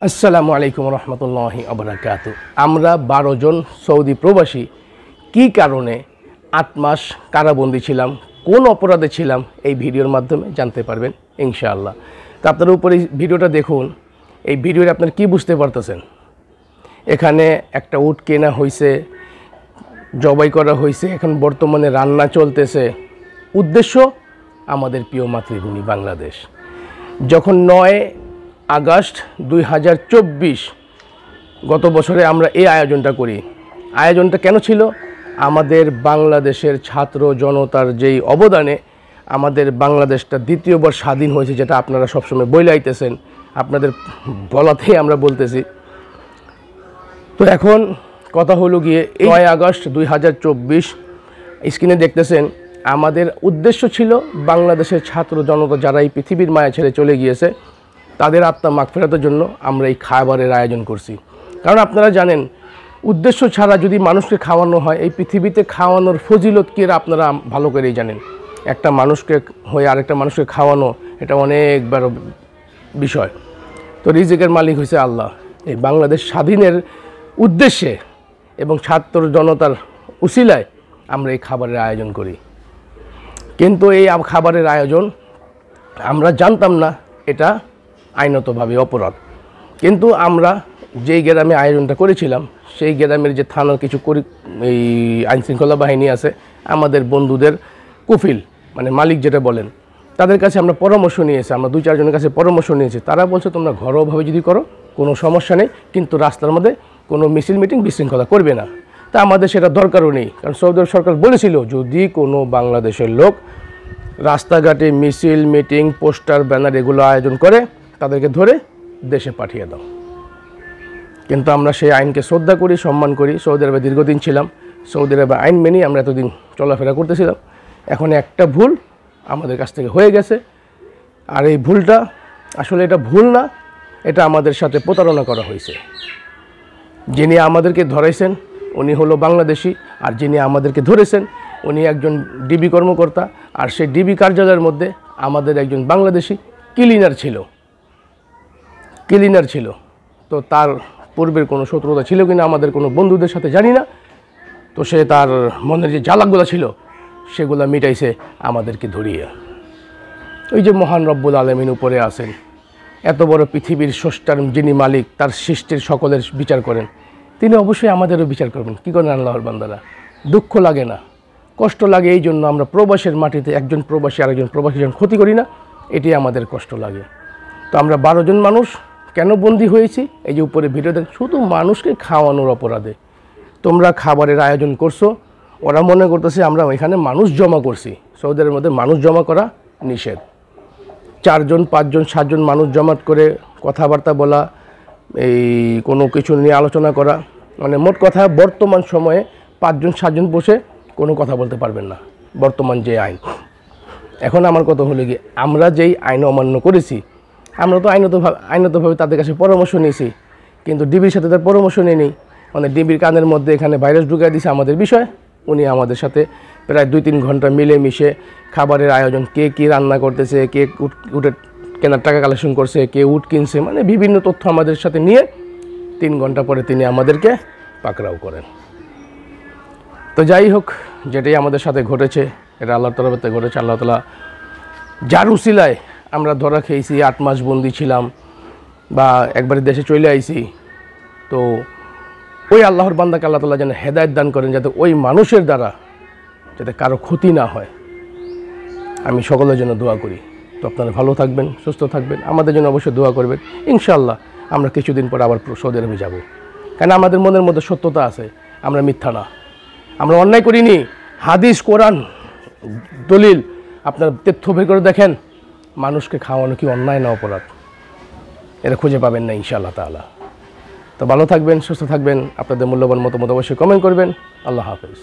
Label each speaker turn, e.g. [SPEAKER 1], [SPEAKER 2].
[SPEAKER 1] আসসালামু আলাইকুম রহমতুল্লাহি আবরাকাতু। আমরা 12 জন সৌদি প্রবাসী কি কারণে 8 মাস কারাবন্দী ছিলাম, কোন অপরাধে ছিলাম, এই ভিডিওর মাধ্যমে জানতে পারবেন ইনশাআল্লাহ। তো আপনারা উপরে ভিডিওটা দেখুন। এই ভিডিওতে আপনারা কি বুঝতে পারতেছেন? এখানে একটা উট কেনা হয়েছে, জবাই করা হয়েছে, এখন বর্তমানে রান্না চলতেছে। উদ্দেশ্য আমাদের প্রিয় মাতৃভূমি বাংলাদেশ। যখন 9 আগস্ট 2024 গত বছরে আমরা এই আয়োজনটা করি। আয়োজনটা কেন ছিল? আমাদের বাংলাদেশের ছাত্র জনতার যেই অবদানে আমাদের বাংলাদেশটা দ্বিতীয়বার স্বাধীন হয়েছে, যেটা আপনারা সবসময় বইলাইতেছেন, আপনাদের বলাতেই আমরা বলতেছি। তো এখন কথা হলো গিয়ে 9 আগস্ট 2024 স্ক্রিনে দেখতেছেন, আমাদের উদ্দেশ্য ছিল বাংলাদেশের ছাত্র জনতা যারা এই পৃথিবীর মায়া ছেড়ে চলে গিয়েছে তাদের আত্মা মাগফিরাতের জন্য আমরা এই খাবারের আয়োজন করছি। কারণ আপনারা জানেন, উদ্দেশ্য ছাড়া যদি মানুষকে খাওয়ানো হয়, এই পৃথিবীতে খাওয়ানোর ফজিলত কি আপনারা ভালো করেই জানেন। একটা মানুষকে হয়ে আরেকটা মানুষকে খাওয়ানো এটা অনেক বড় বিষয়। তো রিজিকের মালিক হয়েছে আল্লাহ। এই বাংলাদেশ স্বাধীনের উদ্দেশ্যে এবং ছাত্র জনতার উসিলায় আমরা এই খাবারের আয়োজন করি। কিন্তু এই খাবারের আয়োজন আমরা জানতাম না এটা আইনতভাবে অপরাধ। কিন্তু আমরা যেই গ্রামে আয়োজনটা করেছিলাম সেই গ্রামের যে থানার কিছু এই আইনশৃঙ্খলা বাহিনী আছে, আমাদের বন্ধুদের কফিল মানে মালিক যেটা বলেন, তাদের কাছে আমরা পরামর্শ নিয়েছি। আমরা 2-4 জনের কাছে পরামর্শ নিয়েছি। তারা বলছে তোমরা ঘরোয়াভাবে যদি করো কোনো সমস্যা নেই, কিন্তু রাস্তার মধ্যে কোনো মিছিল মিটিং বিশৃঙ্খলা করবে না। তা আমাদের সেটা দরকারও নেই, কারণ সৌদি আরব সরকার বলেছিল যদি কোনো বাংলাদেশের লোক রাস্তাঘাটে মিছিল মিটিং পোস্টার ব্যানার এগুলো আয়োজন করে তাদেরকে ধরে দেশে পাঠিয়ে দাও। কিন্তু আমরা সেই আইনকে শ্রদ্ধা করি, সম্মান করি। সৌদি আরবে দীর্ঘদিন ছিলাম, সৌদি আরবে আইন মেনেই আমরা এতদিন চলাফেরা করতেছিলাম। এখন একটা ভুল আমাদের কাছ থেকে হয়ে গেছে, আর এই ভুলটা আসলে এটা ভুল না, এটা আমাদের সাথে প্রতারণা করা হয়েছে। যিনি আমাদেরকে ধরাইছেন উনি হলো বাংলাদেশি, আর যিনি আমাদেরকে ধরেছেন উনি একজন ডিবি কর্মকর্তা। আর সেই ডিবি কার্যালয়ের মধ্যে আমাদের একজন বাংলাদেশি ক্লিনার ছিল। তো তার পূর্বের কোনো শত্রুতা ছিল কিনা আমাদের কোনো বন্ধুদের সাথে জানি না। তো সে তার মনের যে জ্বালাগুলো ছিল সেগুলো মিটাইছে আমাদেরকে ধরিয়ে। ওই যে মহান রব্বুল আলামিন উপরে আছেন, এত বড় পৃথিবীর স্রষ্টার যিনি মালিক, তার সৃষ্টির সকলের বিচার করেন, তিনি অবশ্যই আমাদেরও বিচার করবেন। কী করেন আল্লাহর বান্দারা? দুঃখ লাগে না, কষ্ট লাগে। এই জন্য আমরা প্রবাসের মাটিতে একজন প্রবাসী আরেকজন প্রবাসী যখন ক্ষতি করি না, এটি আমাদের কষ্ট লাগে। তো আমরা 12 জন মানুষ কেন বন্দী হয়েছি? এই যে উপরে ভিডিও দেখ, শুধু মানুষকে খাওয়ানোর অপরাধে। তোমরা খাবারের আয়োজন করছো, ওরা মনে করতেছে আমরা এখানে মানুষ জমা করছি। সৌদি আরবের মধ্যে মানুষ জমা করা নিষেধ। 4 জন 5 জন 7 জন মানুষ জমাট করে কথাবার্তা বলা, এই কোনো কিছু নিয়ে আলোচনা করা, মানে মোট কথা বর্তমান সময়ে 5 জন 7 জন বসে কোনো কথা বলতে পারবেন না, বর্তমান যে আইন। এখন আমার কথা হলো কি, আমরা যেই আইন অমান্য করেছি, আমরা তো আইনতভাবে তাদের কাছে পরামর্শ নিয়েছি, কিন্তু ডিবির সাথে তার পরামর্শ নিয়ে মানে ডিবির কানের মধ্যে এখানে ভাইরাস ঢুকিয়ে দিয়েছে আমাদের বিষয়। উনি আমাদের সাথে প্রায় 2-3 ঘন্টা মিলেমিশে খাবারের আয়োজন, কে কী রান্না করতেছে, কে উটের কেনার টাকা কালেকশন করছে, কে উট কিনছে, মানে বিভিন্ন তথ্য আমাদের সাথে নিয়ে 3 ঘন্টা পরে তিনি আমাদেরকে পাকড়াও করেন। তো যাই হোক, যেটাই আমাদের সাথে ঘটেছে এটা আল্লাহর তরফ থেকে ঘটেছে। আল্লাহ তাআলা যার উসিলায় আমরা ধরা খেয়েছি, 8 মাস বন্দি ছিলাম বা একবারে দেশে চলে আইছি। তো ওই আল্লাহর বান্দাকে আল্লাহ তাআলা যেন হেদায়েত দান করেন, যাতে ওই মানুষের দ্বারা যাতে কারো ক্ষতি না হয়। আমি সকলের জন্য দোয়া করি। তো আপনারা ভালো থাকবেন, সুস্থ থাকবেন, আমাদের জন্য অবশ্যই দোয়া করবেন। ইনশাআল্লাহ আমরা কিছুদিন পর আবার সৌদি আরবে যাব, কারণ আমাদের মনের মধ্যে সত্যতা আছে, আমরা মিথ্যা না, আমরা অন্যায় করিনি। হাদিস কোরআন দলিল আপনার তথ্য বের করে দেখেন, মানুষকে খাওয়ানো কি অন্যায় না অপরাধ? এটা খুঁজে পাবেন না ইনশাআল্লাহ তাআলা। তো ভালো থাকবেন, সুস্থ থাকবেন, আপনাদের মূল্যবান মতামত অবশ্যই কমেন্ট করবেন। আল্লাহ হাফেজ।